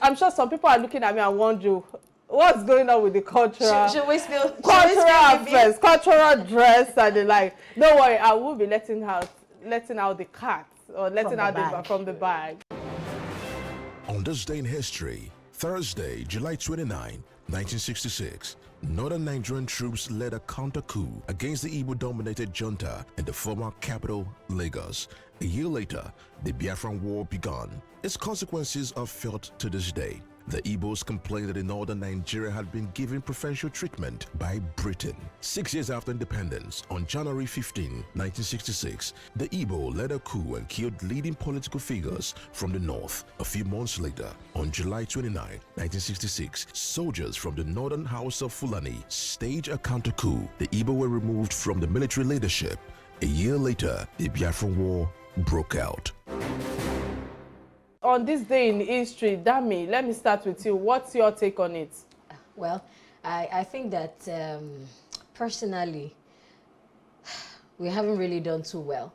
I'm sure some people are looking at me and wondering what's going on with the cultural dress, and they're like, don't worry, I will be letting out the cat, or letting out from the bag. On this day in history, Thursday, July 29, 1966, Northern Nigerian troops led a counter-coup against the Igbo-dominated junta in the former capital, Lagos. A year later, the Biafran War began. Its consequences are felt to this day. The Igbos complained that the northern Nigeria had been given preferential treatment by Britain. 6 years after independence, on January 15, 1966, the Igbo led a coup and killed leading political figures from the north. A few months later, on July 29, 1966, soldiers from the northern House of Fulani staged a counter-coup. The Igbo were removed from the military leadership. A year later, the Biafran War broke out. On this day in history, Dami, let me start with you. What's your take on it? Well, I think that personally, we haven't really done too well.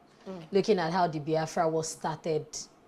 Looking at how the Biafra was started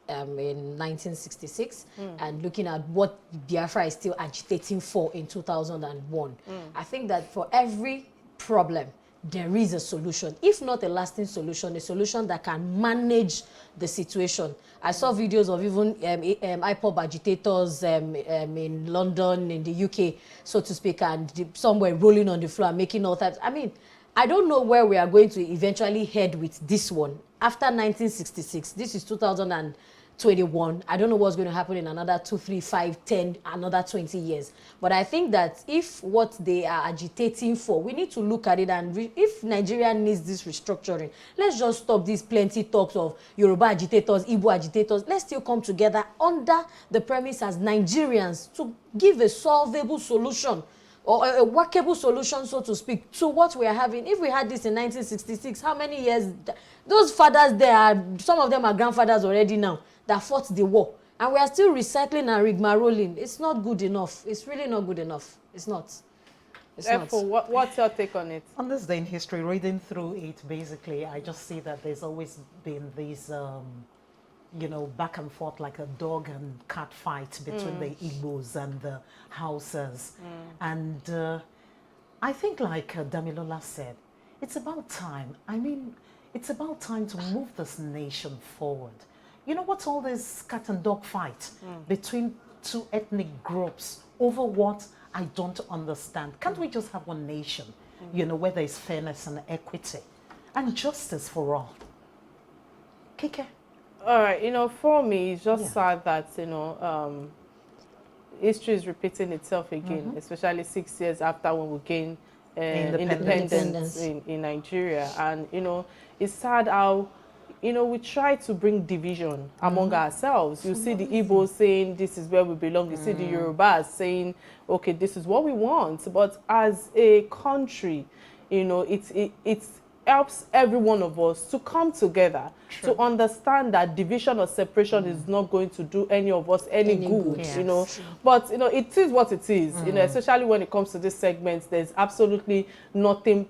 in 1966 and looking at what Biafra is still agitating for in 2001. I think that for every problem, there is a solution, if not a lasting solution, a solution that can manage the situation. I saw videos of even IPOB agitators in London, in the UK, so to speak, and somewhere rolling on the floor and making all types. I mean, I don't know where we are going to eventually head with this one. After 1966, this is 2021. I don't know what's going to happen in another 2, 3, 5, 10, another 20 years. But I think that if what they are agitating for, we need to look at it, and if Nigeria needs this restructuring, let's just stop these plenty talks of Yoruba agitators, Igbo agitators. Let's still come together under the premise as Nigerians to give a solvable solution, or a workable solution, so to speak, to what we are having. If we had this in 1966, how many years? Those fathers there, some of them are grandfathers already now, that fought the war. And we are still recycling and rigmaroling. It's not good enough. It's really not good enough. It's not. It's Therefore, not. What's your take on it? On this day in history, reading through it, basically, I just see that there's always been these, you know, back and forth like a dog and cat fight between the Igbos and the Hausas. And I think, like Damilola said, it's about time. I mean, it's about time to move this nation forward. You know, what's all this cat and dog fight between two ethnic groups over what? I don't understand. Can't we just have one nation, you know, where there is fairness and equity and justice for all? Kike? All right, you know, for me, it's just sad that, you know, history is repeating itself again, especially 6 years after when we gained independence in Nigeria. And, you know, it's sad how, you know, we try to bring division among ourselves. You see the Igbos saying, this is where we belong. You see the Yorubas saying, okay, this is what we want. But as a country, you know, it helps every one of us to come together, to understand that division or separation is not going to do any of us any good, you know. But, you know, it is what it is, you know, especially when it comes to this segment, there's absolutely nothing,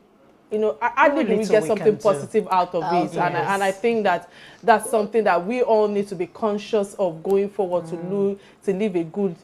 you know, I didn't really get something positive out of it. And I think that that's something that we all need to be conscious of going forward to leave a good,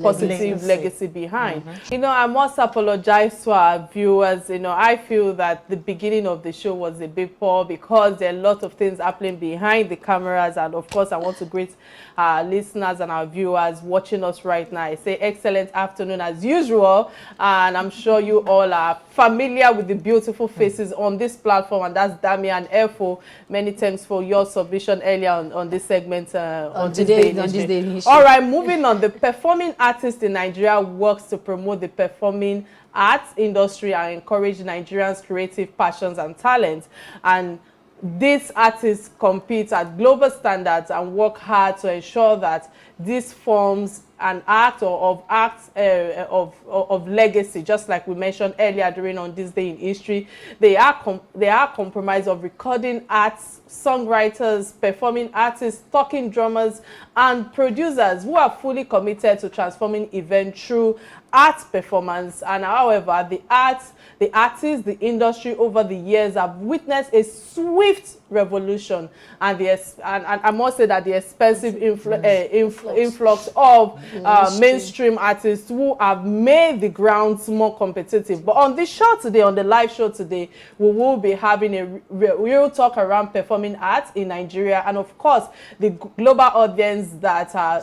positive legacy behind. You know, I must apologize to our viewers. You know, I feel that the beginning of the show was a bit poor because there are a lot of things happening behind the cameras. And of course, I want to greet our listeners and our viewers watching us right now. I say excellent afternoon as usual. And I'm sure you all are familiar with the beautiful faces on this platform, and that's Dami and Efo. Many thanks for your submission earlier on this segment on this day in history. All right, moving on. The performing artist in Nigeria works to promote the performing arts industry and encourage Nigerians' creative passions and talents. And these artists compete at global standards and work hard to ensure that this forms an act of legacy, just like we mentioned earlier during On This Day in History. They are comprised of recording arts, songwriters, performing artists, talking drummers, and producers who are fully committed to transforming events through art performance. And however, the artists, the industry over the years have witnessed a swift revolution, and I must say that the expensive influx of mainstream artists who have made the grounds more competitive. But on this show today, on the live show today, we will be having a real talk around performing arts in Nigeria, and of course the global audience that are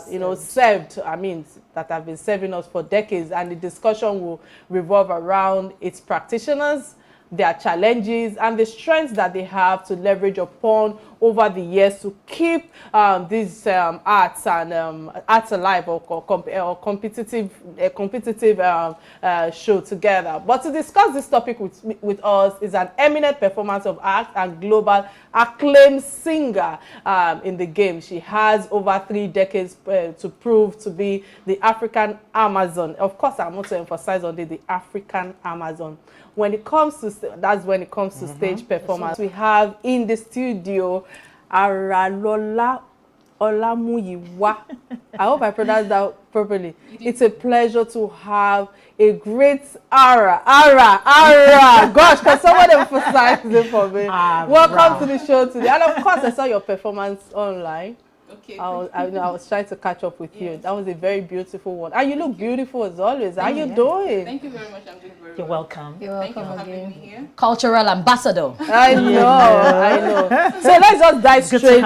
that have been serving us for decades, and the discussion will revolve around its practitioners, their challenges, and the strengths that they have to leverage upon over the years to keep these arts and arts alive, or competitive show together. But to discuss this topic with us is an eminent performance of art and global acclaimed singer in the game. She has over 3 decades to prove to be the African Amazon. Of course, I want to emphasize on the African Amazon. When it comes to stage performance, we have in the studio Aralola Olamuyiwa. I hope I pronounced that properly. It's a pleasure to have a great Ara. Gosh, can someone emphasize it for me? Welcome to the show today. And of course, I saw your performance online. Okay. I was trying to catch up with you. That was a very beautiful one. And you look beautiful as always. How are you doing? Thank you very much. I'm doing very well. You're welcome. Thank you for having me here. Cultural ambassador. I know. So let's just dive straight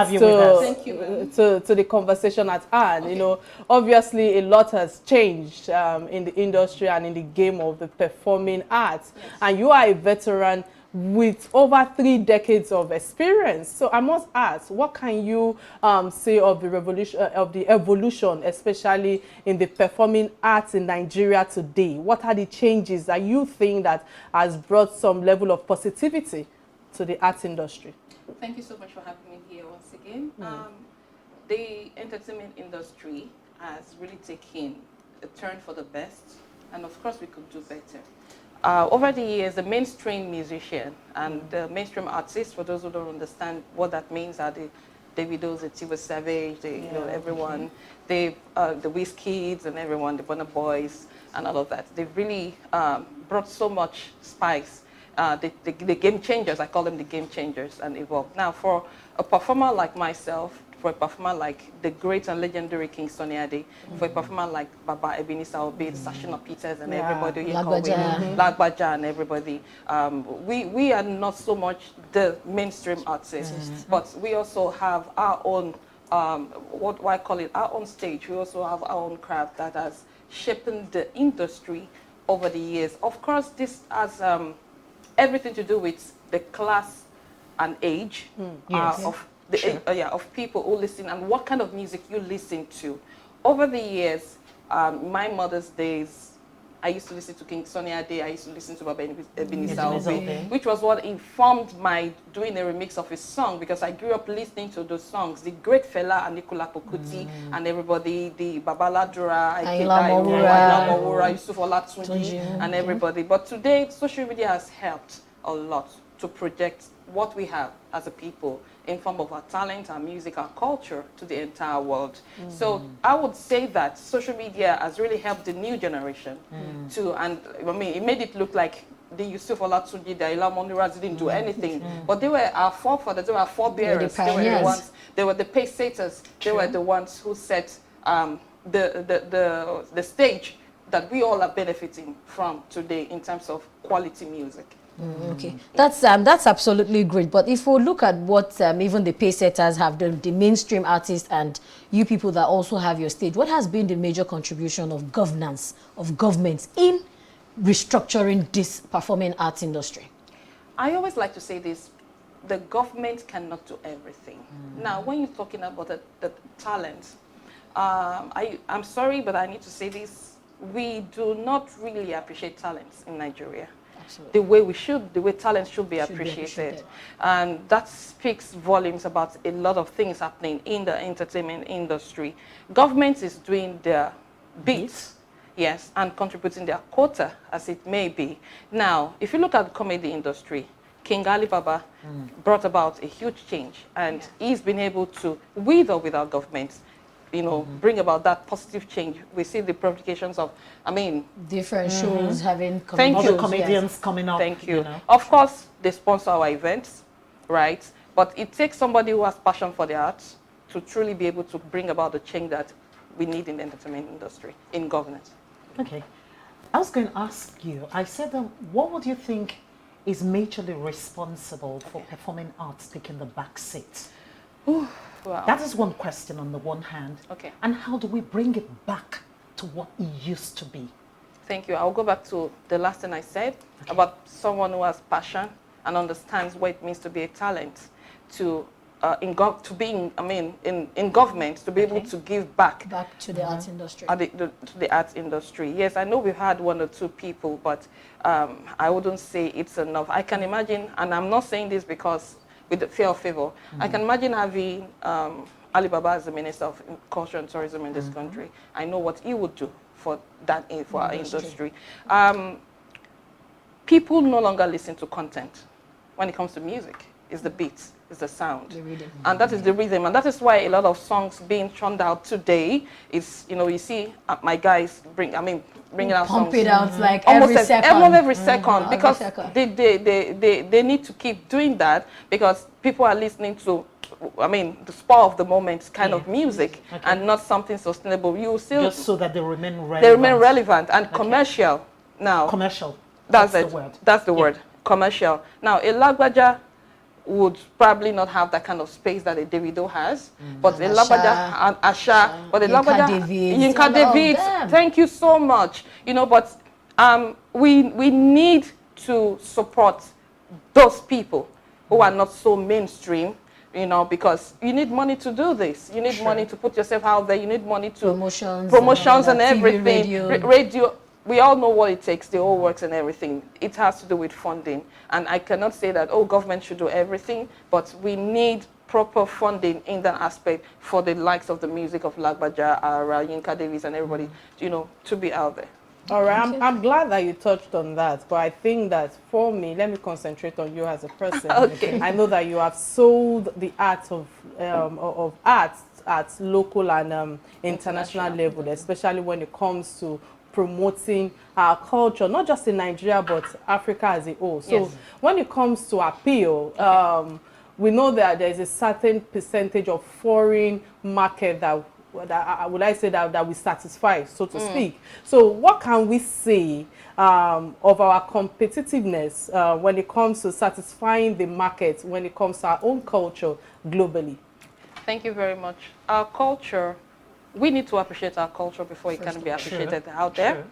to the conversation at hand. Okay. You know, obviously a lot has changed in the industry and in the game of the performing arts. Yes. And you are a veteran with over 3 decades of experience. So I must ask, what can you say of the evolution, especially in the performing arts in Nigeria today? What are the changes that you think that has brought some level of positivity to the arts industry? Thank you so much for having me here once again. The entertainment industry has really taken a turn for the best, and of course we could do better. Over the years, the mainstream musician and the mainstream artists, for those who don't understand what that means, are the Davidos, the Tiwa Savage, everyone, the Wizkids and everyone, the Burna Boys and all of that. They've really brought so much spice. The game changers, I call them the game changers, and evolved. Now, for a performer like myself, for a performer like the great and legendary King Sonny Ade, for a performer like Baba Ebenezer Obey, Sashina Peters and everybody, Lagbaja and everybody, we are not so much the mainstream artists, but we also have our own, what I call it, our own stage. We also have our own craft that has shaped the industry over the years. Of course, this has everything to do with the class and age of people who listen and what kind of music you listen to. Over the years, my mother's days, I used to listen to King Sonny Ade, I used to listen to Baba Ebenezer Obey, which was what informed my doing a remix of his song, because I grew up listening to those songs. The great Fela and Nicola Pokuti and everybody, the Babaladura, Ayinla Omowura, Yusuf Olatunji and everybody. But today, social media has helped a lot to project what we have as a people in form of our talent, our music, our culture to the entire world. So I would say that social media has really helped the new generation too. And I mean, it made it look like the Yusuf Olatunji, the Ayinla Omowura didn't do anything, but they were our forefathers, they were our forebearers, they were the pace setters, they were the ones who set the stage that we all are benefiting from today in terms of quality music. Okay, that's absolutely great. But if we look at what even the pace setters have done, the mainstream artists and you people that also have your stage, what has been the major contribution of governance, of governments in restructuring this performing arts industry? I always like to say this: the government cannot do everything. Now, when you're talking about the talent, I'm sorry, but I need to say this: we do not really appreciate talents in Nigeria. Absolutely. The way we should, the way talent should be appreciated. And that speaks volumes about a lot of things happening in the entertainment industry. Government is doing their bit, yes, and contributing their quota, as it may be. Now, if you look at the comedy industry, King Alibaba brought about a huge change, and he's been able to, with or without government, bring about that positive change. We see the publications of, different shows having Thank you. Other comedians coming up. Thank you. Of course, they sponsor our events, right? But it takes somebody who has passion for the arts to truly be able to bring about the change that we need in the entertainment industry, in governance. Okay. I was going to ask you, I said, what would you think is majorly responsible for performing arts taking the back seat? Wow. That is one question on the one hand. Okay. And how do we bring it back to what it used to be? Thank you. I'll go back to the last thing I said about someone who has passion and understands what it means to be a talent, to in government, to be able to give back to the arts industry. To the arts industry. Yes, I know we've had 1 or 2 people, but I wouldn't say it's enough. I can imagine, and I'm not saying this because with the fear of favor, I can imagine having Alibaba as the Minister of Culture and Tourism in this country. I know what he would do for that, for our industry. People no longer listen to content when it comes to music. It's the beats, it's the sound, The rhythm. and that is the rhythm, and that is why a lot of songs being churned out today is, you see my guys bringing out Pump songs. it out like Almost every second. every second, Every because second. they need to keep doing that, because people are listening to, the spur of the moment kind of music, and not something sustainable. You still Just so that they remain relevant. They remain relevant and commercial now. Commercial. That's the it. word. That's the word. Commercial. Now, a Lagbaja would probably not have that kind of space that a Davido has, but a Lagbaja and Asha, but a Lagbaja, Yinka David, thank you so much. But we need to support those people who are not so mainstream, because you need money to do this. You need money to put yourself out there. You need money to promotions and everything. Radio. We all know what it takes, the whole works and everything. It has to do with funding. And I cannot say that, government should do everything, but we need proper funding in that aspect for the likes of the music of Lagbaja, Yinka Davis, and everybody, to be out there. All right, I'm glad that you touched on that, but I think that for me, let me concentrate on you as a person. Okay. I know that you have sold the art of arts at local and international level, especially when it comes to promoting our culture, not just in Nigeria, but Africa as a whole. So when it comes to appeal, we know that there's a certain percentage of foreign market that we satisfy, so to speak. So what can we say of our competitiveness when it comes to satisfying the market, when it comes to our own culture globally? Thank you very much. Our culture, we need to appreciate our culture before it can be appreciated out there.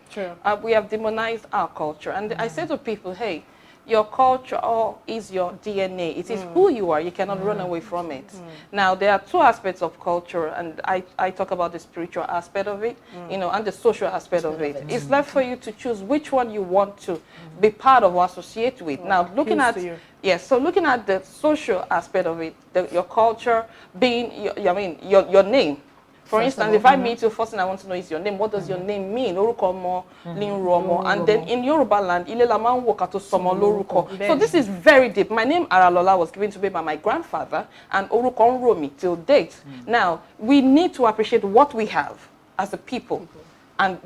We have demonized our culture. And I say to people, hey, your culture is your DNA. It is who you are. You cannot run away from it. Now, there are 2 aspects of culture, and I talk about the spiritual aspect of it, and the social aspect of it. It's left for you to choose which one you want to be part of or associate with. Now, looking at looking at the social aspect of it, your culture being your name. For instance, if I meet you, first thing I want to know is your name. What does your name mean? Orukomo, Linromo. And then in Yoruba land, Ilelaman Wokato Somo Loruko. So this is very deep. My name Aralola was given to me by my grandfather, and Orukon Romi till date. Now, we need to appreciate what we have as a people. And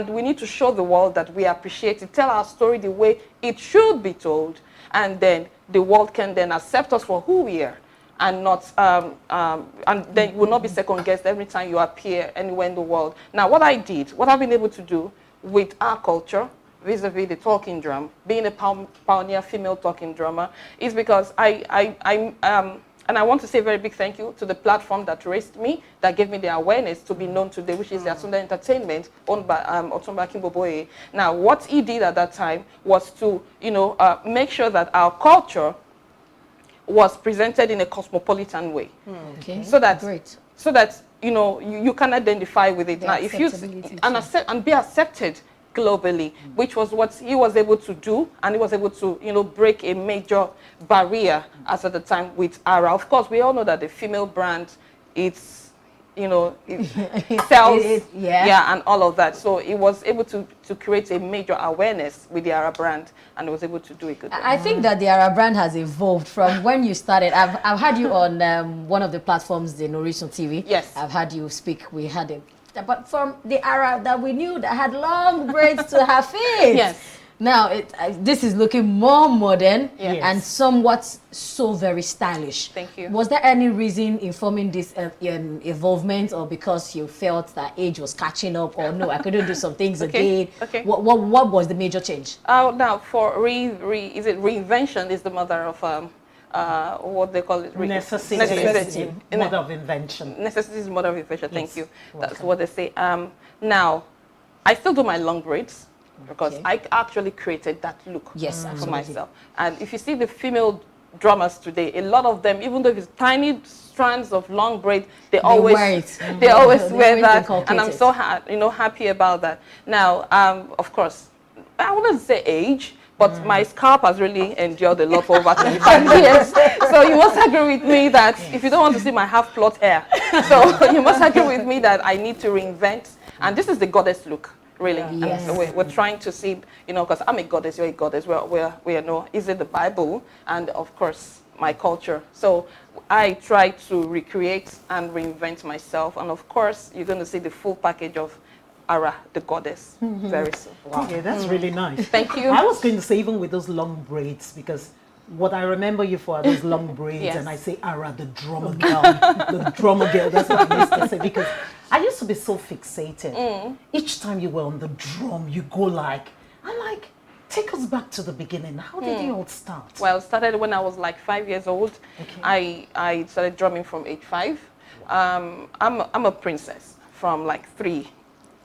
we need to show the world that we appreciate it, tell our story the way it should be told, and then the world can then accept us for who we are. And not, and then you will not be second guessed every time you appear anywhere in the world. Now, what I've been able to do with our culture, vis-a-vis the talking drum, being a pioneer female talking drummer, is because and I want to say a very big thank you to the platform that raised me, that gave me the awareness to be known today, which is the Asunda Entertainment, owned by Otumba Kimboboye. Now, what he did at that time was to, make sure that our culture was presented in a cosmopolitan way, so that you can identify with it. Now, if you and be accepted globally, which was what he was able to do, and he was able to break a major barrier as at the time with Ara. Of course, we all know that the female brand, it's it sells, yeah. yeah, and all of that. So it was able to create a major awareness with the Ara brand, and it was able to do a good work. I think that the Ara brand has evolved from when you started. I've had you on one of the platforms, the Norwegian TV. Yes. I've had you speak. We had it. But from the Ara that we knew that had long braids to her face. Yes. Now, this is looking more modern Yes. and somewhat so very stylish. Thank you. Was there any reason in forming this evolvement, or because you felt that age was catching up, or no, I couldn't do some things again? Okay. What was the major change? Now, for is it reinvention is the mother of what they call it? Necessity. Mother of invention. Necessity is the mother of invention. Thank Yes. you. Welcome. That's what they say. Now, I still do my long braids because Okay. I actually created that look Yes, for absolutely. myself. And if you see the female drummers today, a lot of them, even though it's tiny strands of long braid, they always wear it. they always They wear always that, inculcate and I'm it. so happy about that. Now, of course, I wouldn't say age, but my scalp has really endured a lot for over 25 years. So you must agree with me that if you don't want to see my half-plot hair, so you must agree with me that I need to reinvent. And this is the goddess look, really. Yes. And so we're trying to see, because I'm a goddess, you're a goddess. Is it the Bible? And of course, my culture. So I try to recreate and reinvent myself. And of course, you're going to see the full package of Ara, the goddess, very soon. Wow. Yeah, that's really nice. Thank you. I was going to say, even with those long braids, because what I remember you for are those long braids, Yes. and I say, Ara, the drummer girl, the drummer girl, that's what I used to say, because I used to be so fixated. Each time you were on the drum, you go like, take us back to the beginning. How did it all start? Well, it started when I was like 5 years old. Okay. I started drumming from age 5. I'm a princess from like 3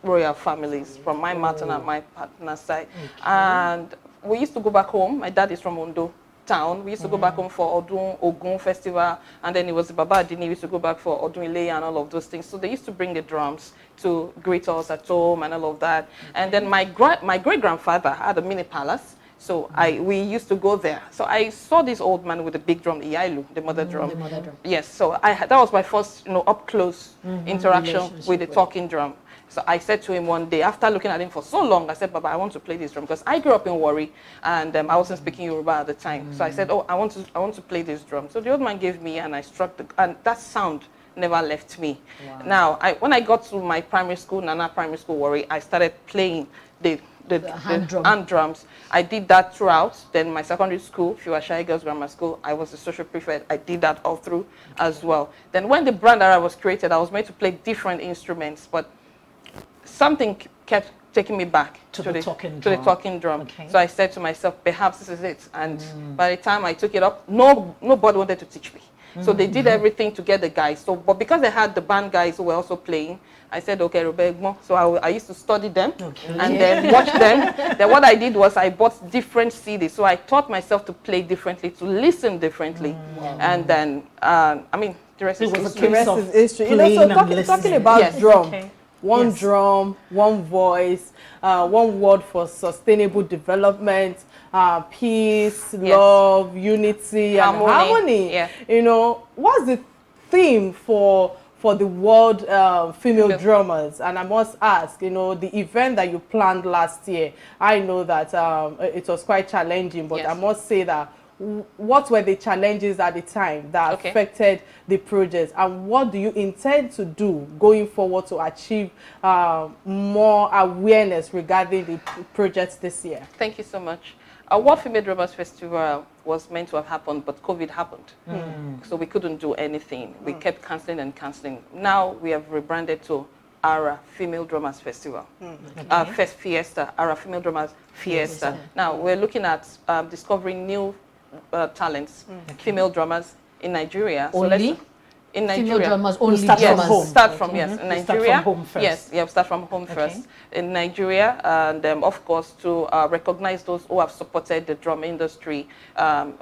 royal families, from my maternal and my partner's side. And we used to go back home. My dad is from Ondo town. We used to go back home for Odun Ogun festival, and then it was Baba Adini. We used to go back for Odun Ile and all of those things. So they used to bring the drums to greet us at home and all of that. And then my great-grandfather had a mini palace. So we used to go there. So I saw this old man with a big drum, the Iailu, the mother drum. The mother drum. Yes, so that was my first, up close interaction with the talking drum. So I said to him one day, after looking at him for so long, I said, Baba, I want to play this drum, because I grew up in Warri, and I wasn't speaking Yoruba at the time. So I said, I want to play this drum. So the old man gave me, and I struck and that sound never left me. Wow. Now, when I got to my primary school, Nana Primary School, Warri, I started playing the hand drum. hand drums. I did that throughout. Then my secondary school, Fiwashai Girls Grammar School, I was the social prefect. I did that all through as well. Then when the brand Ara was created, I was made to play different instruments, but something kept taking me back To the talking drum. Okay. So I said to myself, perhaps this is it. And by the time I took it up, nobody wanted to teach me. So they did everything to get the guys. So, but because they had the band guys who were also playing, I said, okay, Robegmo. So I used to study them and then watch them. Then what I did was I bought different CDs. So I taught myself to play differently, to listen differently. And then, the rest is It was a history. The rest of is history. playing So and talking listening. about Yes. drum, Okay. one Yes. drum, one voice, one word for sustainable development, peace, love, unity, and harmony. Yeah. What's the theme for the world female drummers? And I must ask, the event that you planned last year, I know that it was quite challenging, but Yes. I must say that what were the challenges at the time that affected the project, and what do you intend to do going forward to achieve more awareness regarding the project this year? Thank you so much. Our World Female Drummers Festival was meant to have happened, but COVID happened. So we couldn't do anything. We kept cancelling and cancelling. Now we have rebranded to Ara Female Drummers Festival. Fiesta, Ara Female Drummers Fiesta. Now we're looking at discovering new talents, female drummers in Nigeria. Only? In Nigeria. Female drummers only. Start from drummers. home. Start from, yes, in Start Nigeria. from home first. Yes, yeah, start from home first. In Nigeria, and of course, to recognize those who have supported the drum industry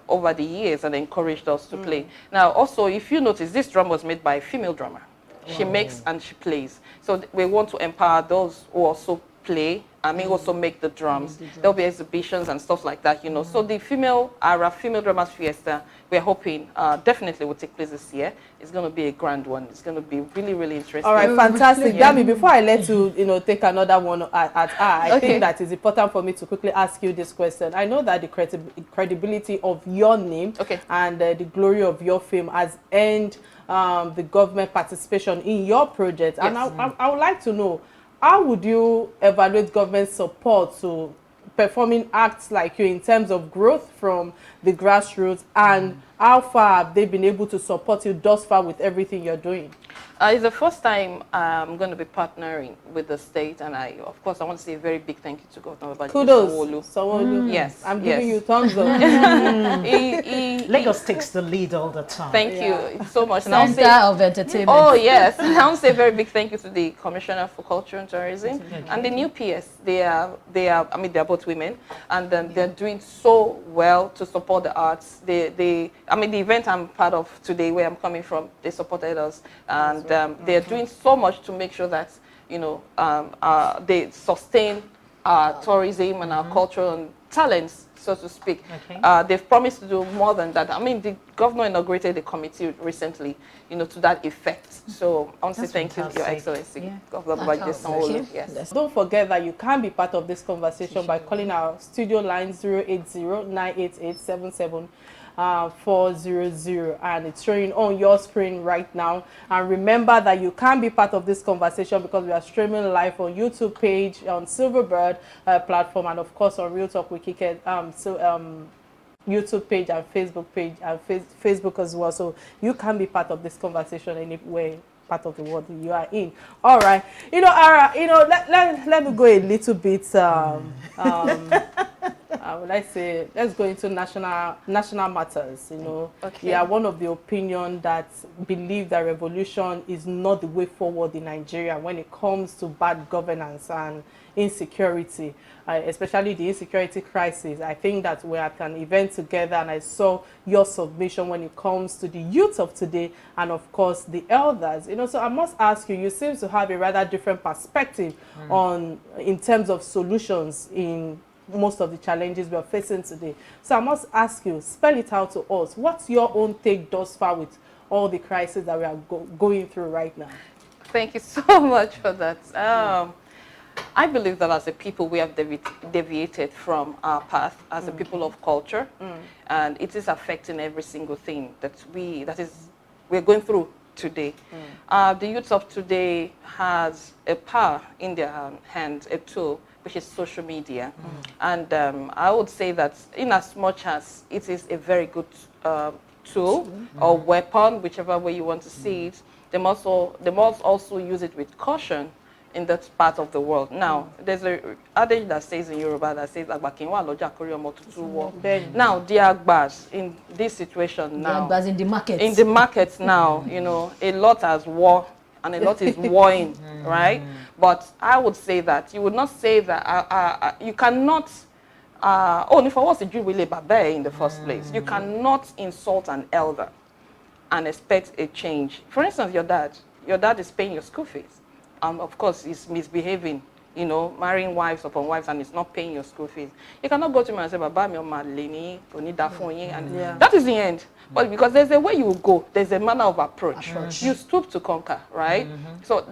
over the years and encouraged us to play. Now, also, if you notice, this drum was made by a female drummer. She makes and she plays. So we want to empower those who also play I mean, also make the drums. There'll be exhibitions and stuff like that, you know. So the female Drummers Fiesta, we're hoping definitely will take place this year. It's going to be a grand one. It's going to be really, really interesting. All right, fantastic. Gabby, before I let you, take another one I think that is important for me to quickly ask you this question. I know that the credibility of your name and the glory of your fame has earned the government participation in your project. Yes. And I would like to know, how would you evaluate government support to performing acts like you in terms of growth from the grassroots, and how far have they been able to support you thus far with everything you're doing? It's the first time I'm going to be partnering with the state, and of course, I want to say a very big thank you to Governor Bolaji. Kudos, Sanwo-Olu. Yes, I'm giving you thumbs up. Lagos takes the lead all the time. Thank you so much. Center of entertainment. Oh yes, I want to say a very big thank you to the Commissioner for Culture and Tourism and the new PS. They are. I mean, they're both women, and they're doing so well to support the arts. I mean, the event I'm part of today, where I'm coming from, they supported us, and they're doing so much to make sure that they sustain our tourism and our cultural and talents, so to speak. They've promised to do more than that. I mean, the governor inaugurated a committee recently, to that effect. So I want to say thank you, Your Excellency, Governor Bolaji Sanwo-Olu. Yes. Don't forget that you can be part of this conversation by calling our studio line 080-988-77. 400, and it's showing on your screen right now. And remember that you can be part of this conversation because we are streaming live on YouTube page, on Silverbird platform, and of course on Real Talk with Kike YouTube page and Facebook page and Facebook as well. So you can be part of this conversation anywhere part of the world you are in. All right, Ara, let me go a little bit let's go into national matters. We are one of the opinion that believe that revolution is not the way forward in Nigeria when it comes to bad governance and insecurity, especially the insecurity crisis. I think that we're at an event together, and I saw your submission when it comes to the youth of today and of course the elders. So I must ask you, you seem to have a rather different perspective in terms of solutions in most of the challenges we are facing today. So I must ask you, spell it out to us. What's your own take thus far with all the crises that we are going through right now? Thank you so much for that. I believe that as a people we have deviated from our path as a people of culture, and it is affecting every single thing that we're going through today. The youth of today has a power in their hands, a tool, which is social media. And I would say that in as much as it is a very good tool or weapon, whichever way you want to see it, they must also use it with caution in that part of the world. Now, there's a adage that says in Yoruba that says, now, the Agbas in this situation now, the Agbas in the market. In the markets now, a lot has war, and a lot is warring, right? But I would say that you would not say that you cannot. Only for what's the Jew really babe in the first place? You cannot insult an elder and expect a change. For instance, your dad is paying your school fees. Of course, he's misbehaving, marrying wives upon wives, and he's not paying your school fees. You cannot go to him and say, Baba, me and that is the end. But because there's a way you will go, there's a manner of approach. You stoop to conquer, right? So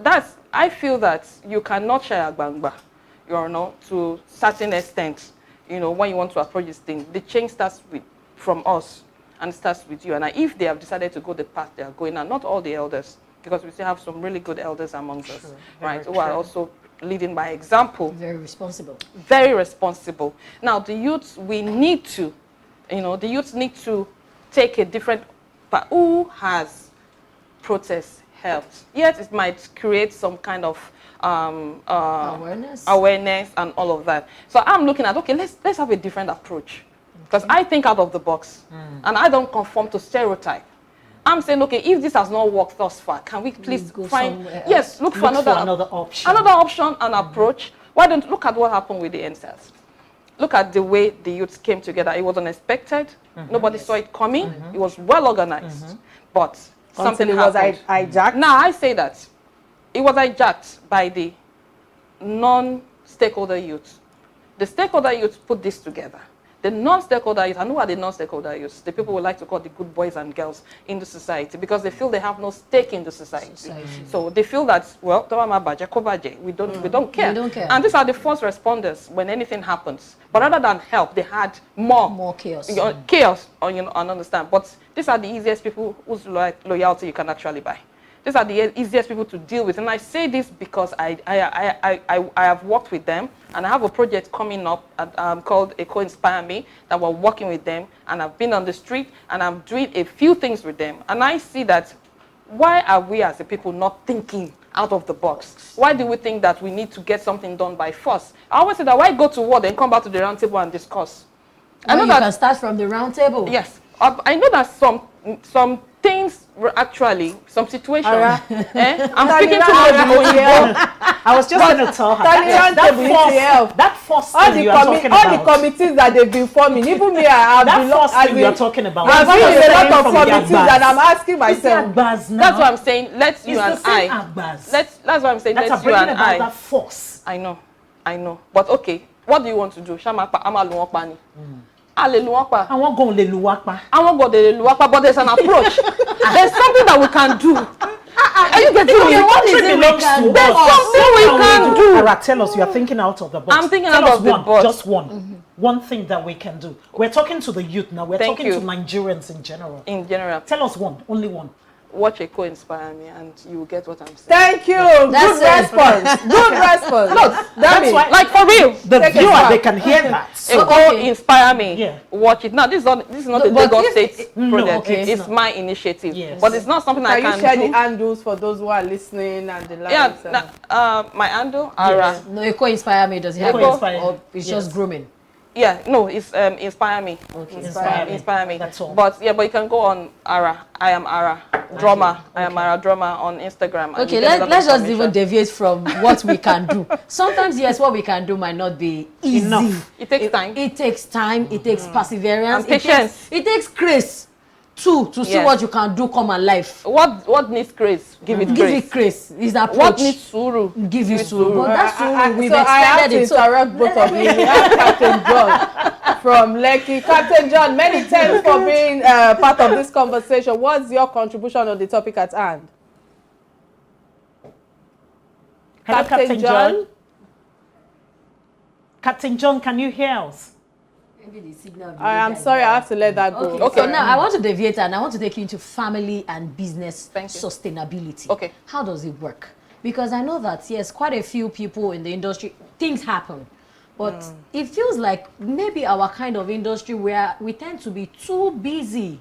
I feel that you cannot share agbangba, to certain extent, when you want to approach this thing. The change starts from us and starts with you. And if they have decided to go the path they are going, and not all the elders, because we still have some really good elders amongst us, right? Who are also leading by example. Very responsible. Very responsible. Now, the youth, we need to, the youth need to take a different, but who has protest helped? Yet it might create some kind of awareness and all of that. So I'm looking at, okay, let's have a different approach. Because I think out of the box, and I don't conform to stereotype. I'm saying, okay, if this has not worked thus far, can we please find, look for another option. Another option and approach. Why don't look at what happened with the NSAS? Look at the way the youths came together. It was unexpected. Nobody saw it coming. It was well organized. But something happened. Was hijacked? Now, I say that it was hijacked by the non-stakeholder youth. The stakeholder youth put this together. The non-stakeholder youth, and who are the non-stakeholder youths? The people we like to call the good boys and girls in the society, because they feel they have no stake in the society. So they feel that, well, we don't care. And these are the first responders when anything happens. But rather than help, they had more chaos. Chaos, and understand. But these are the easiest people whose loyalty you can actually buy. These are the easiest people to deal with. And I say this because I have worked with them, and I have a project coming up called Eco Inspire Me, that we're working with them, and I've been on the street, and I'm doing a few things with them. And I see that, why are we as a people not thinking out of the box? Why do we think that we need to get something done by force? I always say that, why go to war, then come back to the round table and discuss? I know you can start from the round table. Yes. I know that some things were actually, some situations. I'm speaking to I was just going to tell her. That first thing you are talking about. All the committees that they've been forming, even me, I've you are talking about. I've been in a lot of committees, and I'm asking myself. That's what I'm saying. Let's you and I. That's what I'm saying. Let's you and I. That force. I know. But okay, what do you want to do? Shamapa Amaluwapani. I won't go to Luwapa. But there's an approach. There's something that we can do. Are you getting me? What is it we can do? There's something we can do. Ara, tell us, you are thinking out of the box. I'm thinking out of the box. Just one. One thing that we can do. We're talking to the youth now. We're talking to Nigerians in general. Tell us one. Only one. Watch Eco Inspire Me, and you will get what I'm saying. Thank you. Good response. Good response. Look, that's why, like, for real, the viewer, they can hear that. So, Eco Inspire Me. Yeah. Watch it. Now, this is not a Lagos State project. It's my initiative. Yes. But it's not something I can do. Can you share the handles for those who are listening and the likes? Yeah. My handle, Ara. Yes. No, Eco Inspire Me. Does it have or it's just grooming? Yeah, no, it's Inspire Me. Okay. Inspire Me. That's all. But you can go on Ara. I am Ara Drummer. Okay. I am Ara Drummer on Instagram. Okay, let's just even deviate from what we can do. Sometimes, yes, what we can do might not be easy. Enough. It takes time. It takes time. It takes perseverance. And patience. It takes grace to see what you can do come alive. What needs grace? Give it grace. Give it grace. Is that what needs suru? Give you suru. But that's suru. We've extended it. So I have to interrupt both of you. We have Captain John from Lekki. Captain John, many thanks for being part of this conversation. What's your contribution on the topic at hand? Hello, Captain John. Captain John, can you hear us? Maybe the signal. I'm sorry, I have to let that go. Okay. So now I want to deviate and I want to take you into family and business sustainability. Okay. How does it work? Because I know that, yes, quite a few people in the industry, things happen. But it feels like maybe our kind of industry where we tend to be too busy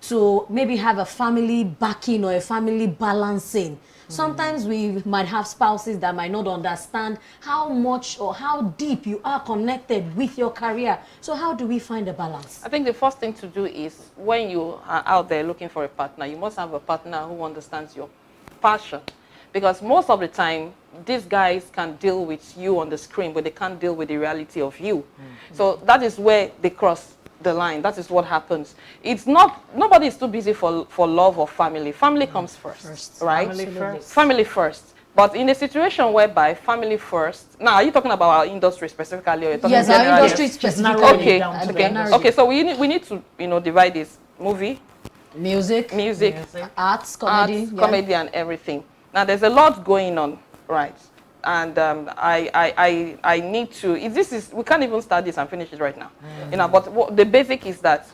to maybe have a family backing or a family balancing. Sometimes we might have spouses that might not understand how much or how deep you are connected with your career. So how do we find a balance? I think the first thing to do is when you are out there looking for a partner, you must have a partner who understands your passion. Because most of the time, these guys can deal with you on the screen, but they can't deal with the reality of you. So that is where they cross the line. That is what happens. It's not, nobody is too busy for love or family. Family comes first, right? Family first. But in a situation whereby family first, now are you talking about our industry specifically, or you're talking yes, our industry specifically. Okay. So we need to divide this: movie, music, arts, comedy, and everything. Now there's a lot going on, right? And I need to. We can't even start this and finish it right now, But the basic is that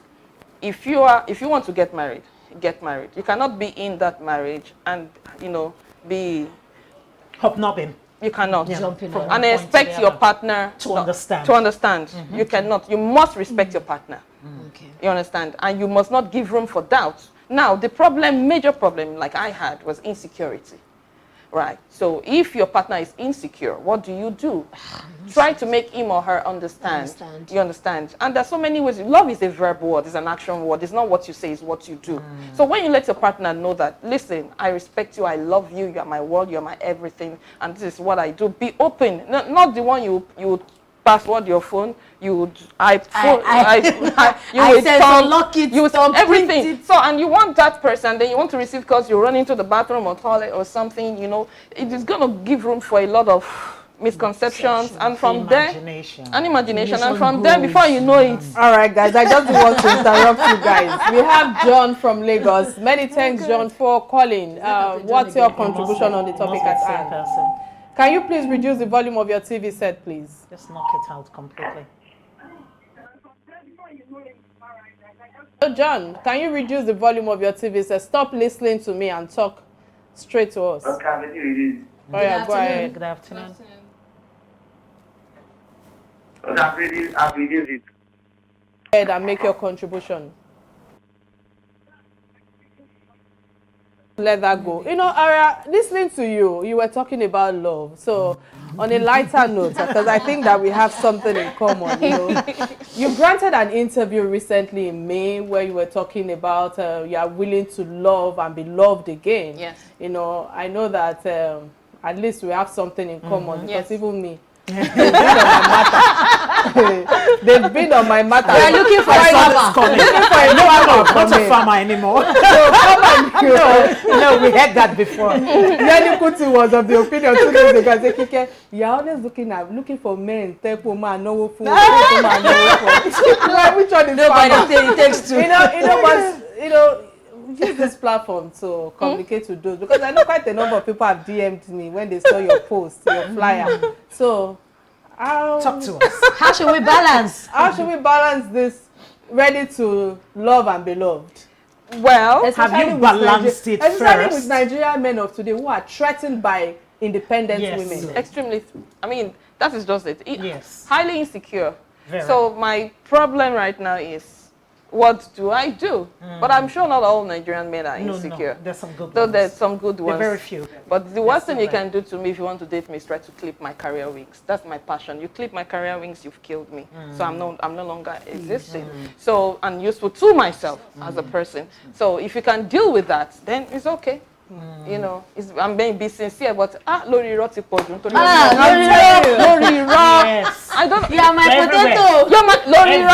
if you want to get married, get married. You cannot be in that marriage and be hobnobbing. You cannot jumping and expect your partner to understand. To understand, you cannot. You must respect your partner. Okay. You understand, and you must not give room for doubt. Now, the major problem, like I had, was insecurity. Right. So if your partner is insecure, what do? Try to make him or her understand. You understand? And there's so many ways. Love is a verb word, it's an action word. It's not what you say, it's what you do. So when you let your partner know that, listen, I respect you, I love you, you are my world, you are my everything, and this is what I do. Be open. Not the one you password your phone, you would everything. So, and you want that person, then you want to receive calls, you run into the bathroom or toilet or something, it is going to give room for a lot of misconceptions, and from there, and imagination, and from goes. there, before you know it. All right, guys, I just want to interrupt you guys. We have John from Lagos. Many thanks, John, for calling. What's your contribution on the topic at hand? Can you please reduce the volume of your TV set, please? Just knock it out completely. So, John, can you reduce the volume of your TV set? Stop listening to me and talk straight to us. Okay, let me reduce. Oh, yeah, go ahead. Good afternoon. Okay, I've reduced it. Go ahead and make your contribution. Let that go. You know, Ara, listening to you, you were talking about love. So, on a lighter note, because I think that we have something in common, you know. You granted an interview recently in May where you were talking about you are willing to love and be loved again. Yes. You know, I know that at least we have something in common because even me, they've been on my matter. We're looking for a farmer. Not a farmer anymore. No, we had that before. Yanni Kuti was of the opinion 2 days ago. I said, Kike, you're always looking for men. Take woman, no food. Which one is Nobody it takes two. you know, use this platform to communicate with those, because I know quite a number of people have DM'd me when they saw your post, your flyer. So, talk to us. How should we balance? How should we balance this ready to love and be loved? Well, have you balanced it first? Especially with Nigerian men of today who are threatened by independent women. Extremely. I mean, that is just it. Yes. Highly insecure. Very. So my problem right now is, what do I do? But I'm sure not all Nigerian men are insecure. No, there's some good Though ones. there's some good ones. Very few. But the worst thing you can do to me if you want to date me is try to clip my career wings. That's my passion. You clip my career wings, you've killed me. So I'm no longer existing. So I'm useful to myself as a person. So if you can deal with that, then it's okay. You know, I'm being sincere, but Lori Roti Podun. Lori Ro. Yes. I don't. Yeah, my potato. You're my Lori Ro.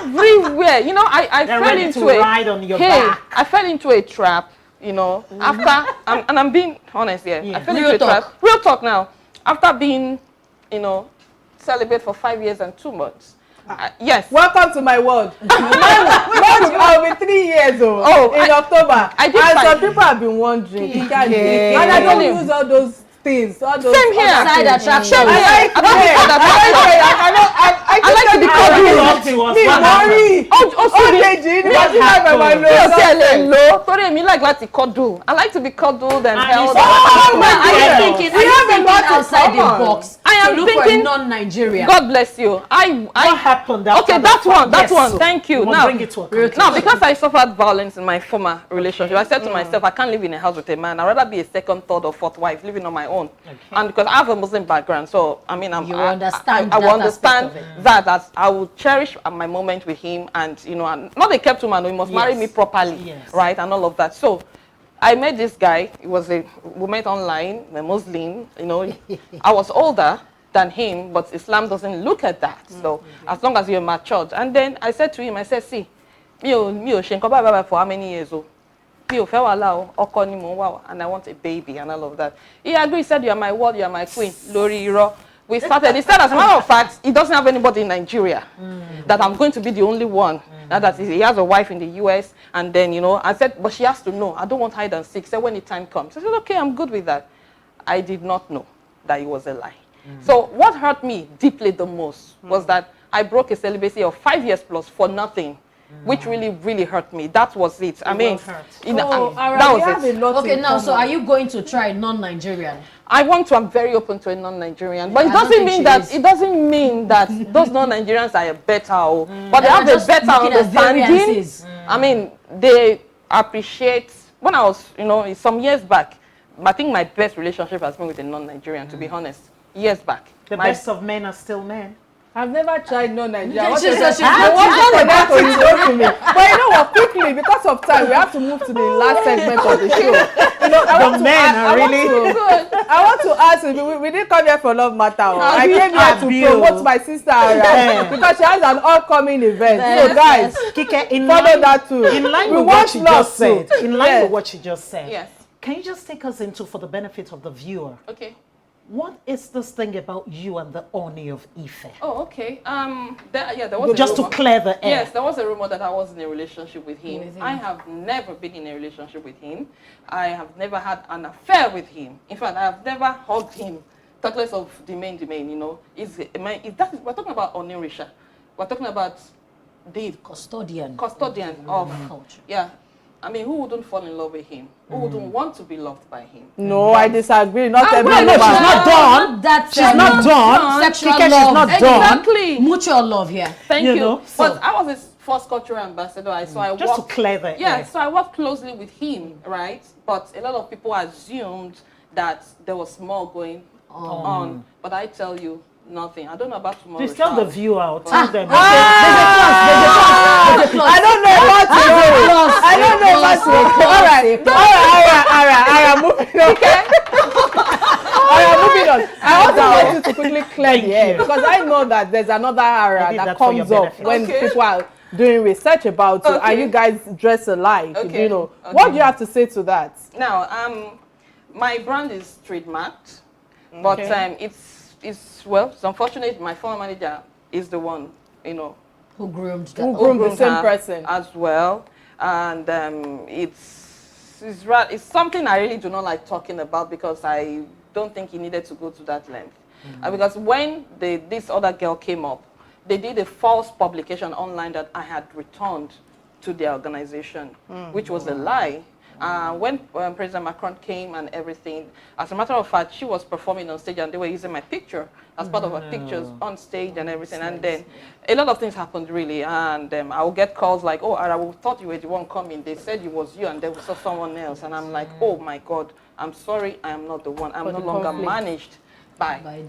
Everywhere. You know, I fell into ride on your back. I fell into a trap. You know, after and I'm being honest here. I fell into a trap. Real talk now. After being, you know, celibate for 5 years and 2 months. Yes. Welcome to my world. I'll be 3 years old in October. I did and some people have been wondering. And I don't use all those things. All those same here. Side attraction. I like to be cuddled. Me worry. I like to be cuddled and held. Are you thinking outside the box? I am look for a thinking non-Nigerian. God bless you. What happened? Okay, that's one. Thank you. Now, bring it to a now, because I suffered violence in my former relationship, I said to myself, I can't live in a house with a man. I'd rather be a second, third, or fourth wife living on my own. Okay. And because I have a Muslim background, so I mean, I will understand that as I will cherish my moment with him, and you know, not a kept woman. He must marry me properly, right, and all of that. So I met this guy. We met online, a Muslim. You know, I was older than him, but Islam doesn't look at that. So as long as you're matured, and then I said to him, I said, see, me for how many years old? And I want a baby and all of that. He agreed, he said, you are my world, you are my queen, Lori Ro. We started, he said, as a matter of fact, he doesn't have anybody in Nigeria, that I'm going to be the only one. And that he has a wife in the US, and then, you know, I said, but she has to know, I don't want hide and seek. So when the time comes, I said, okay, I'm good with that. I did not know that it was a lie. So what hurt me deeply the most was that I broke a celibacy of 5 years plus for nothing. Which really, really hurt me. That was it. I mean, that was it. Okay, now, so are you going to try non-Nigerian? I'm very open to a non-Nigerian, but it doesn't mean that those non-Nigerians are better, but they have a better understanding. I mean, they appreciate. When I was, you know, some years back, I think my best relationship has been with a non-Nigerian, to be honest. Years back. The best of men are still men. I've never tried non-Nigerian. But you know what? Quickly, because of time, we have to move to the last segment of the show. You know, I want to ask you. We didn't come here for Love Matter. I came here to promote my sister because she has an upcoming event. So, guys, Kike, follow that too. In line with what she just said. In line with what she just said. Yes. Can you just take us into, for the benefit of the viewer? Okay. What is this thing about you and the Oni of Ife? Oh, okay. There was Just a to rumor. clear the air. Yes, there was a rumor that I was in a relationship with him. I have never been in a relationship with him. I have never had an affair with him. In fact, I have never hugged him. Talk less of the main, you know. We're talking about Onirisha. We're talking about the Custodian of culture. Yeah. I mean, who wouldn't fall in love with him? Who wouldn't want to be loved by him? No, I disagree. Not everyone. No, she's not done. She's not done. Sexual Kike, she's love. not done. Exactly. Mutual love here. Thank You you. know, But so- I was his first cultural ambassador, so I Just to worked, clear the yeah, air. so I worked closely with him, right? But a lot of people assumed that there was more going on. But I tell you, nothing. I don't know about tomorrow. Please tell the Charles. viewer. Tell them. I don't know what to do. I don't know what to do. All right. Moving on. I also want you to quickly clear the air because I know that there's another I area did that that for your comes up benefit. when Okay. people are doing research about you and Okay. you guys dress alike. Okay. You know, Okay. what do you have to say to that? Now, my brand is trademarked, but Okay. it's unfortunate. My former manager is the one, you know, Who groomed Who that? groomed the groomed same her person? as well, and it's something I really do not like talking about because I don't think he needed to go to that length. Because when this other girl came up, they did a false publication online that I had returned to their organization, which was a lie. When President Macron came and everything, as a matter of fact, she was performing on stage and they were using my picture as part of her pictures on stage and everything. And then a lot of things happened really. And I will get calls like, oh, I thought you were the one coming. They said it was you and they saw someone else. And I'm like, oh my God, I'm sorry, I am not the one. I'm For no the longer conflict. managed by By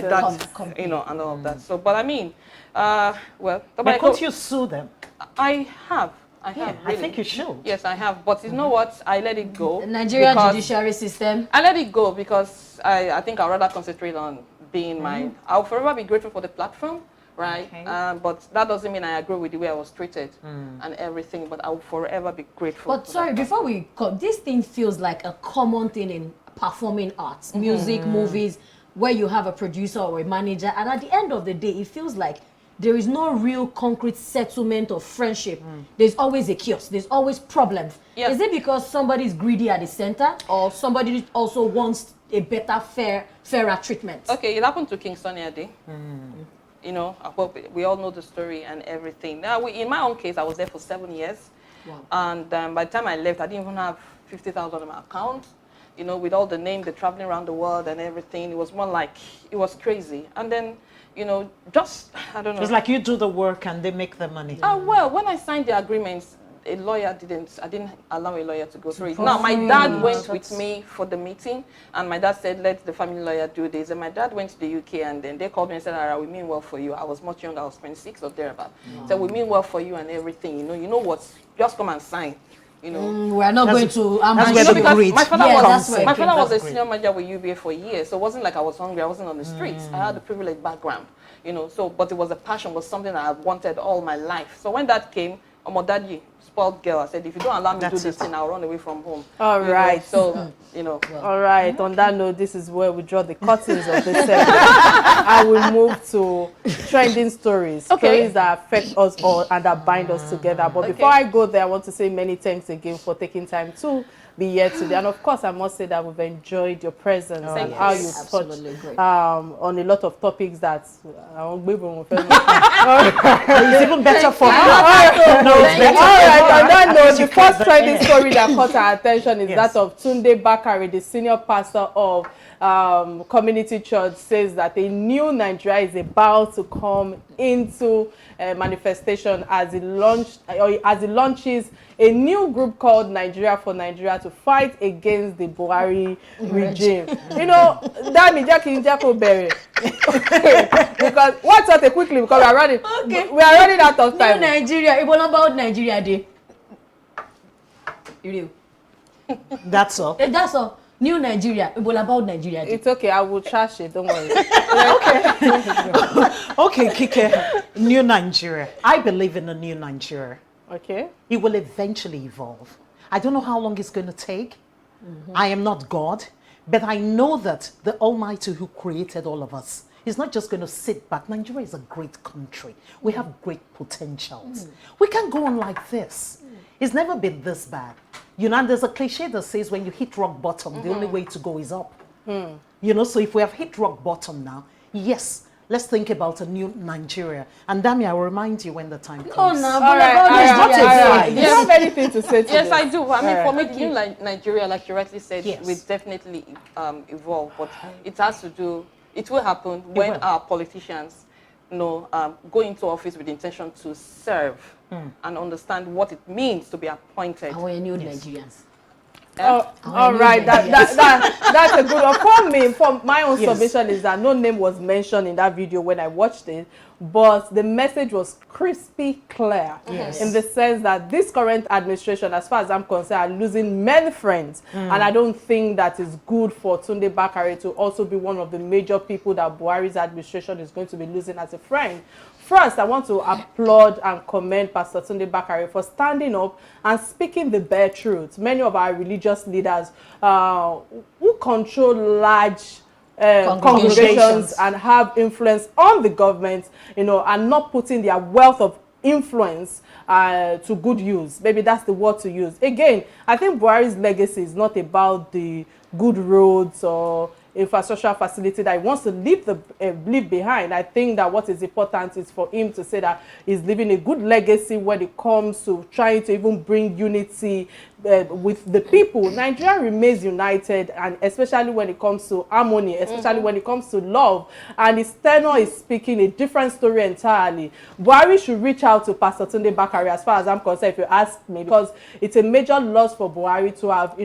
that that, you know, and all of that. So, but I mean, well, But can't you sue them? I have. I really. think you should. Yes, I have. But you know what? I let it go. The Nigerian because- judiciary system. I let it go because I think I'd rather concentrate on being mine. I'll forever be grateful for the platform, right? Okay. But that doesn't mean I agree with the way I was treated and everything. But I will forever be grateful. But sorry, before we this thing feels like a common thing in performing arts, music, movies, where you have a producer or a manager, and at the end of the day, it feels like there is no real concrete settlement of friendship. There's always a chaos. There's always problems. Yes. Is it because somebody is greedy at the center, or somebody also wants a better, fairer treatment? Okay, it happened to King Sonny Ade. You know, we all know the story and everything. Now, in my own case, I was there for 7 years. Wow. And by the time I left, I didn't even have 50,000 on my account. You know, with all the names, the traveling around the world and everything, it was more like, it was crazy. And then, you know, I don't know. It's like you do the work and they make the money. Well, when I signed the agreements, I didn't allow a lawyer to go through it. Now, my dad went with me for the meeting, and my dad said, let the family lawyer do this. And my dad went to the UK, and then they called me and said, Ara, we mean well for you. I was much younger, I was 26 or thereabout. So we mean well for you and everything. You know what? Just come and sign. You know. We're not going to. that's You where know, the because greed my father Yeah, was that's where my father was a That's senior manager with UBA for years, so it wasn't like I was hungry. I wasn't on the streets. I had a privileged background, you know. So, but it was a passion, was something I wanted all my life. So when that came, Omodaji, spoiled girl, I said, if you don't allow me to do this thing, I'll run away from home. All You know, right. So you know. All right. On that note, this is where we draw the curtains of this segment. I will move to trending stories, stories that affect us all and that bind us together. But before I go there, I want to say many thanks again for taking time to be here today. And of course, I must say that we've enjoyed your presence and how you Absolutely touched great. on a lot of topics that It's even better for her. No, it's better all for right, her. on that note, the You cut first the trending air. story that caught our attention is Yes. that of Tunde Bakare, the senior pastor of Community Church, says that a new Nigeria is about to come into manifestation as he launches a new group called Nigeria for Nigeria to fight against the Buhari regime. You know, that means because what's up quickly because we are running out of New time. Nigeria. It was about Nigeria Day. You know. That's all. That's all. New Nigeria. It was about Nigeria Day. It's okay, I will trash it, don't worry. Okay, Kike, new Nigeria. I believe in a new Nigeria. Okay. It will eventually evolve. I don't know how long it's going to take. I am not God, But I know that the Almighty who created all of us is not just going to sit back. Nigeria is a great country. We have great potentials. We can't go on like this. It's never been this bad. You know, and there's a cliche that says when you hit rock bottom, the only way to go is up. You know, so if we have hit rock bottom now, yes, let's think about a new Nigeria. And Dami, I will remind you when the time comes. Oh, no, All right. Do you yes. have anything to say to Yes, this? I do. I mean, for me, new Nigeria, like you rightly said, Yes. will definitely evolve, but it has to do, it will happen when will. our politicians, you know, go into office with the intention to serve and understand what it means to be appointed. Our new Nigerians. All right, that's a good one. For me, for my own Yes. submission is that no name was mentioned in that video when I watched it, but the message was crispy clear in the sense that this current administration, as far as I'm concerned, are losing many friends, and I don't think that is good for Tunde Bakare to also be one of the major people that Buhari's administration is going to be losing as a friend. First, I want to applaud and commend Pastor Tunde Bakare for standing up and speaking the bare truth. Many of our religious leaders who control large congregations and have influence on the government, you know, and not putting their wealth of influence to good use. Maybe that's the word to use. Again, I think Buhari's legacy is not about the good roads or infrastructure facility that he wants to leave behind. I think that what is important is for him to say that he's leaving a good legacy when it comes to trying to even bring unity with the people. Nigeria remains united, and especially when it comes to harmony, especially when it comes to love. And his tenor is speaking a different story entirely. Buhari should reach out to Pastor Tunde Bakare, as far as I'm concerned, if you ask me, because it's a major loss for Buhari to have,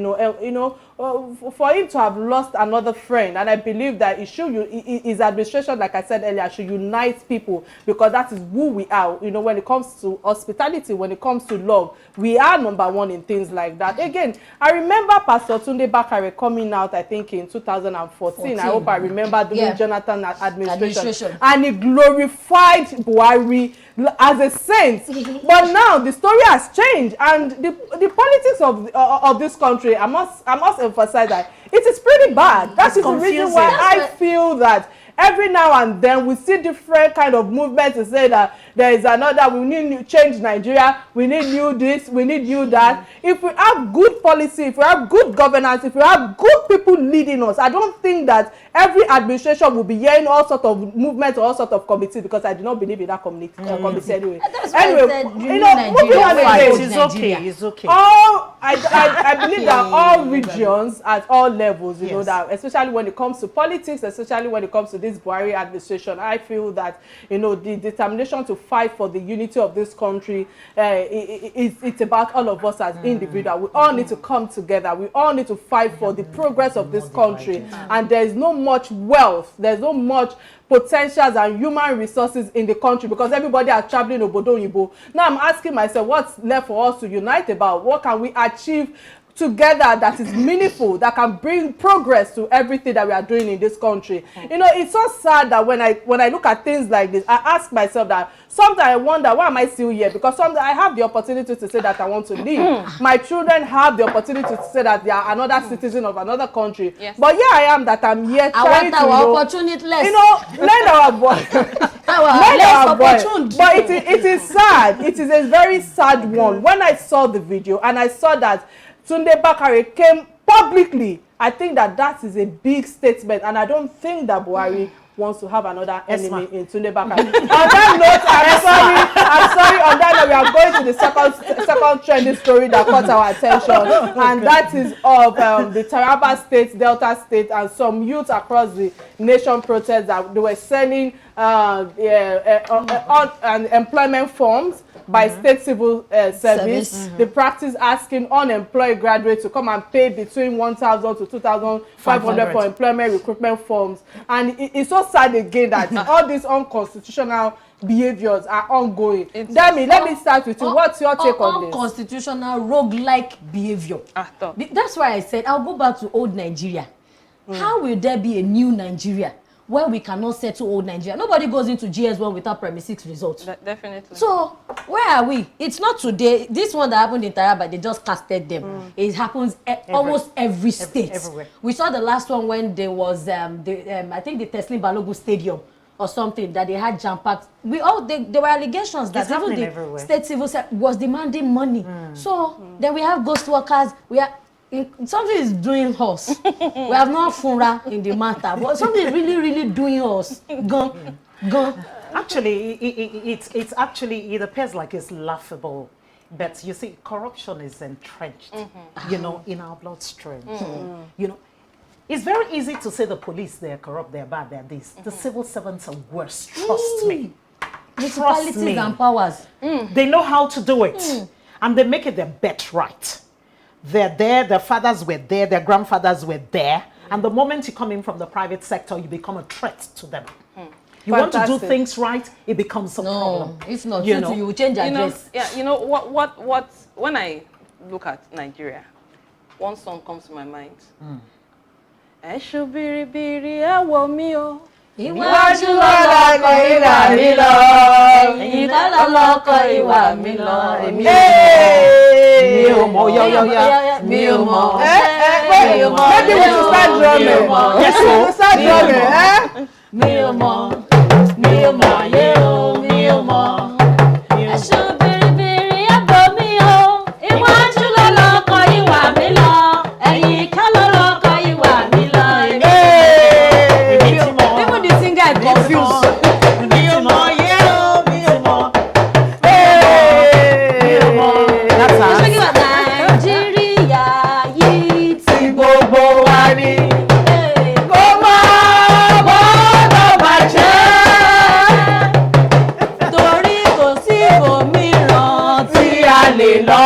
for him to have lost another friend. And I believe that his administration, like I said earlier, should unite people, because that is who we are. You know, when it comes to hospitality, when it comes to love, we are number one in things like that. Again, I remember Pastor Tunde Bakare coming out, I think in 2014. I hope I remember during Jonathan administration. And he glorified Buhari as a saint. But now the story has changed, and the politics of this country, I must emphasize that it is pretty bad. That is the reason why I feel that every now and then we see different kind of movements to say that there is another, we need to change Nigeria, we need new this, we need new that. If we have good policy, if we have good governance, if we have good people leading us, I don't think that every administration will be hearing all sort of movements or all sort of committee, because I do not believe in that committee anyway. Anyway, moving on again. It's okay. I believe that all regions at all levels, you know, that especially when it comes to politics, especially when it comes to this Buhari administration, I feel that, you know, the determination to fight for the unity of this country, it's about all of us as individuals. We all need to come together. We all need to fight for the progress of this country. And there is no much wealth, there's no much potentials and human resources in the country, because everybody are traveling obodo oyibo. Now I'm asking myself, what's left for us to unite about? What can we achieve together that is meaningful, that can bring progress to everything that we are doing in this country? You know, it's so sad that when I look at things like this, I ask myself that sometimes I wonder, why am I still here? Because sometimes I have the opportunity to say that I want to leave. My children have the opportunity to say that they are another citizen of another country. Yes. But here I am, that I'm here trying to, opportunity less. you know, let our boy. But it is sad. It is a very sad one. When I saw the video and I saw that Tunde Bakare came publicly, I think that is a big statement, and I don't think that Buhari wants to have another enemy in Tunde Bakare. On that note, I'm sorry. On that note, we are going to the second trending story that caught our attention, and that is of the Taraba State, Delta State, and some youth across the nation protest that they were sending employment forms by state civil service. The practice asking unemployed graduates to come and pay between 1,000 to 2,500 for employment recruitment forms. And it's so sad again that all these unconstitutional behaviors are ongoing. Let me start with you. What's your take on this? Unconstitutional rogue-like behavior. That's why I said I'll go back to old Nigeria. How will there be a new Nigeria where we cannot settle old Nigeria. Nobody goes into GS1 without Premier 6 results. Definitely. So where are we? It's not today. This one that happened in Taraba, they just casted them. It happens almost every state. Everywhere. We saw the last one when there was I think the Teslim Balogun Stadium or something that they had jam packs. There were allegations that even the everywhere. state civil was demanding money. So then we have ghost workers. Something is doing us. We have not funra in the matter, but something is really doing us. Go. Actually, it appears like it's laughable, but you see, corruption is entrenched, in our bloodstream. You know, it's very easy to say the police, they're corrupt, they're bad, they're this. The civil servants are worse, trust me. Municipalities and powers. They know how to do it, and they make it their bet right. They're there, their fathers were there, their grandfathers were there, and the moment you come in from the private sector, you become a threat to them. You want to do things right, it becomes a problem. If not, you will change address. What when I look at Nigeria, one song comes to my mind. Eshu biri biri ewo mi o. Iwájú lọ́lọ́kọ̀ ìwà mi lọ. Ẹ̀yìn lọ́lọ́kọ̀ ìwà mi lọ. Mi ò mọ̀ yọ́yọ́yá. Mi ò mọ̀. Maybe we should start drumming. Yes, we should start drumming. Mi ò mọ̀. Mi ò mọ̀ yé o. Mi ò mọ̀. Ẹ̀ṣọ́ bìrìbìrì ẹ̀bọ̀ mi o. Iwájú lọ́lọ́kọ̀ ìwà mi lọ. Ẹ̀yìn lọ́lọ́kọ̀ ìwà mi lọ. Confused. Nàìjíríà yìí ti gbogbo wa ni. Kó má gbọ́dọ̀ bàjẹ́. Torí kò sí ibòmíràn tí a lè lọ.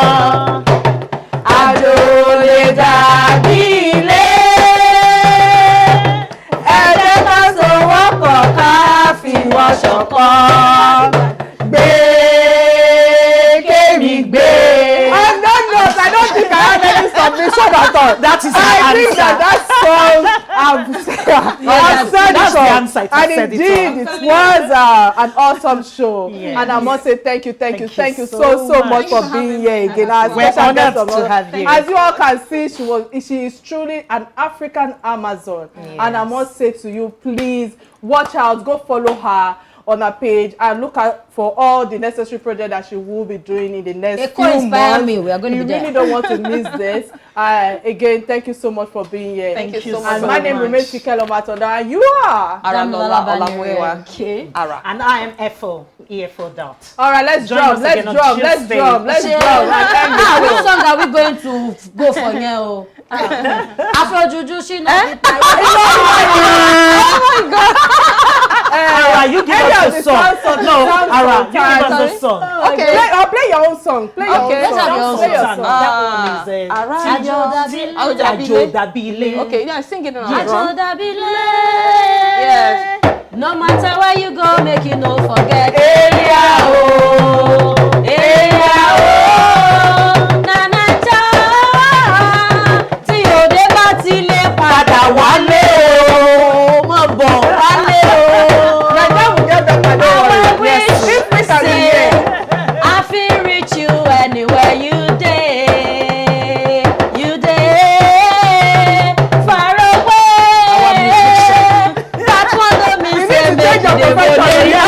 Àjò lè dàbí ilé. Wọ́n ṣọ̀kan gbé kémi gbé. I don't think I have any submission at all. That is the I think answer. that song, I've said that's it all. the answer. And indeed, it was an awesome show. Yes. And I must say thank you so much for being here again. We're honored to have you. As you all can see, she is truly an African Amazon. Yes. And I must say to you, please watch out, go follow her on her page and look out for all the necessary projects that she will be doing in the next few months. Me. We are going to be there. You really don't want to miss this. Again, thank you so much for being here. Thank you so much. And my name remains Kike Lomatonda, and you are Aramola Olamuyiwa. Okay. And I am EFO dot. All right, let's drum. Which song are we going to go for now? Afro Juju, she knows it. Oh my God. Ara, you give us the song. No, Ara, you give us the song. Okay, I'll play your own song. Play your own song. That one is Ajodabile. Okay, yeah, sing it in our drum. Ajodabile. Yes. No matter where you go, make you no forget. Wálé o, mo bọ̀ wálé o. Naija will get better, don't worry. Yes, this week I be here. I feel reach you anywhere you dey, far away. That one don't mean say make you dey go.